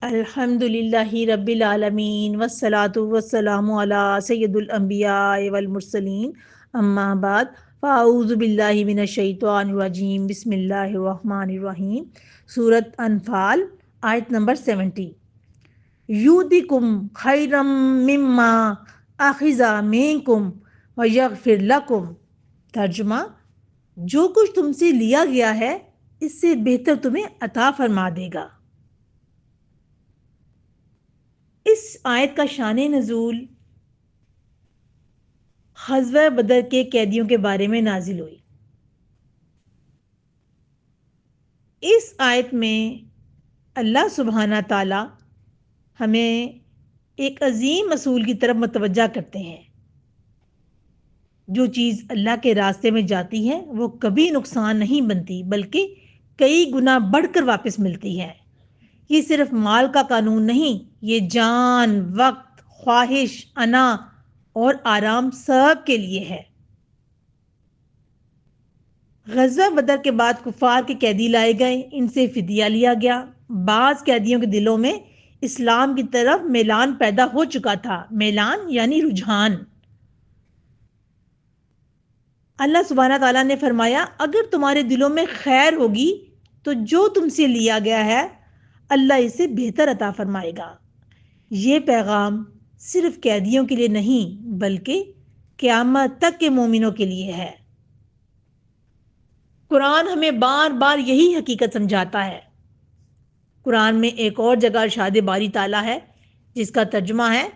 الحمد للہ رب العالمین والصلاة والسلام علی سید الانبیاء والمرسلین اما بعد فاعوذ باللہ من الشیطان الرجیم بسم اللہ الرحمن الرحیم۔ سورۃ انفال آیت نمبر 70۔ یؤتکم خیرا مما اخذ منکم ویغفر لکم۔ ترجمہ: جو کچھ تم سے لیا گیا ہے اس سے بہتر تمہیں عطا فرما دے گا۔ اس آیت کا شان نزول غزوہ بدر کے قیدیوں کے بارے میں نازل ہوئی۔ اس آیت میں اللہ سبحانہ تعالی ہمیں ایک عظیم اصول کی طرف متوجہ کرتے ہیں۔ جو چیز اللہ کے راستے میں جاتی ہے وہ کبھی نقصان نہیں بنتی بلکہ کئی گنا بڑھ کر واپس ملتی ہے۔ یہ صرف مال کا قانون نہیں، یہ جان، وقت، خواہش، انا اور آرام سب کے لیے ہے۔ غزوہ بدر کے بعد کفار کے قیدی لائے گئے، ان سے فدیہ لیا گیا۔ بعض قیدیوں کے دلوں میں اسلام کی طرف میلان پیدا ہو چکا تھا۔ میلان یعنی رجحان۔ اللہ سبحانہ تعالیٰ نے فرمایا، اگر تمہارے دلوں میں خیر ہوگی تو جو تم سے لیا گیا ہے اللہ اسے بہتر عطا فرمائے گا۔ یہ پیغام صرف قیدیوں کے لیے نہیں بلکہ قیامت تک کے مومنوں کے لیے ہے۔ قرآن ہمیں بار بار یہی حقیقت سمجھاتا ہے۔ قرآن میں ایک اور جگہ ارشاد باری تعالیٰ ہے جس کا ترجمہ ہے،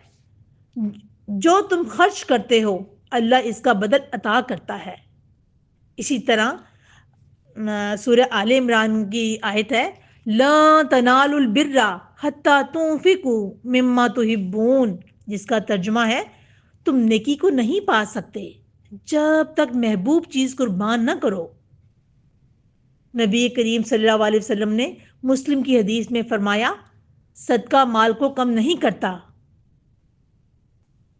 جو تم خرچ کرتے ہو اللہ اس کا بدل عطا کرتا ہے۔ اسی طرح سورہ آل عمران کی آیت ہے، لا تنالوا البر حتی تنفقوا مما تحبون، جس کا ترجمہ ہے، تم نیکی کو نہیں پا سکتے جب تک محبوب چیز قربان نہ کرو۔ نبی کریم صلی اللہ علیہ وسلم نے مسلم کی حدیث میں فرمایا، صدقہ مال کو کم نہیں کرتا۔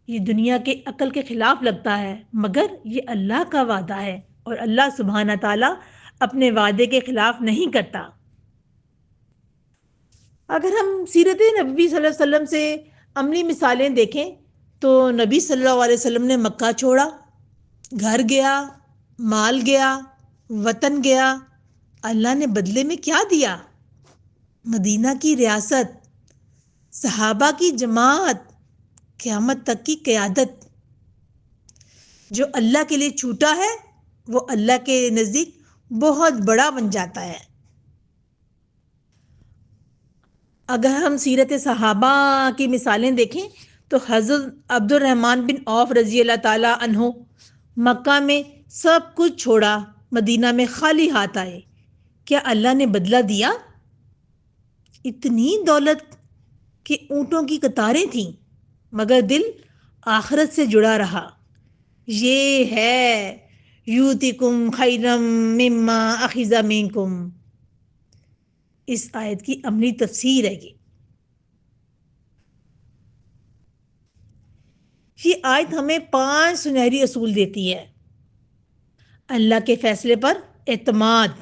یہ دنیا کے عقل کے خلاف لگتا ہے مگر یہ اللہ کا وعدہ ہے اور اللہ سبحانہ تعالیٰ اپنے وعدے کے خلاف نہیں کرتا۔ اگر ہم سیرت نبی صلی اللہ علیہ وسلم سے عملی مثالیں دیکھیں تو نبی صلی اللہ علیہ وسلم نے مکہ چھوڑا، گھر گیا، مال گیا، وطن گیا، اللہ نے بدلے میں کیا دیا؟ مدینہ کی ریاست، صحابہ کی جماعت، قیامت تک کی قیادت۔ جو اللہ کے لیے چھوٹا ہے وہ اللہ کے نزدیک بہت بڑا بن جاتا ہے۔ اگر ہم سیرت صحابہ کی مثالیں دیکھیں تو حضرت عبد الرحمن بن عوف رضی اللہ تعالی عنہ مکہ میں سب کچھ چھوڑا، مدینہ میں خالی ہاتھ آئے۔ کیا اللہ نے بدلہ دیا؟ اتنی دولت کہ اونٹوں کی قطاریں تھیں مگر دل آخرت سے جڑا رہا۔ یہ ہے یؤتکم خیرا مما اخذ منکم۔ اس آیت کی عملی تفسیر ہے یہ آیت ہمیں 5 سنہری اصول دیتی ہے۔ اللہ کے فیصلے پر اعتماد،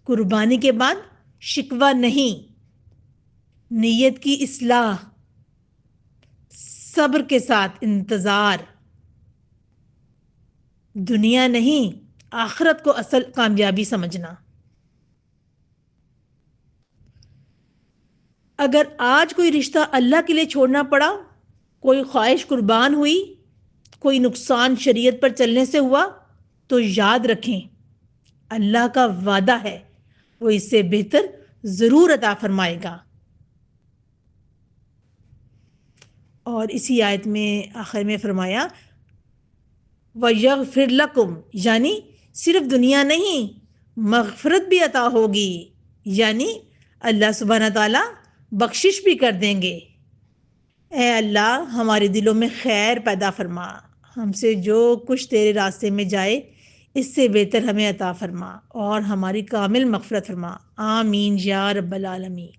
قربانی کے بعد شکوہ نہیں، نیت کی اصلاح، صبر کے ساتھ انتظار، دنیا نہیں آخرت کو اصل کامیابی سمجھنا۔ اگر آج کوئی رشتہ اللہ کے لیے چھوڑنا پڑا، کوئی خواہش قربان ہوئی، کوئی نقصان شریعت پر چلنے سے ہوا تو یاد رکھیں اللہ کا وعدہ ہے وہ اس سے بہتر ضرور عطا فرمائے گا۔ اور اسی آیت میں آخر میں فرمایا وَيَغْفِرْ لَكُمْ، یعنی صرف دنیا نہیں مغفرت بھی عطا ہوگی، یعنی اللہ سبحانہ تعالیٰ بخشش بھی کر دیں گے۔ اے اللہ ہمارے دلوں میں خیر پیدا فرما، ہم سے جو کچھ تیرے راستے میں جائے اس سے بہتر ہمیں عطا فرما اور ہماری کامل مغفرت فرما۔ آمین یا رب العالمین۔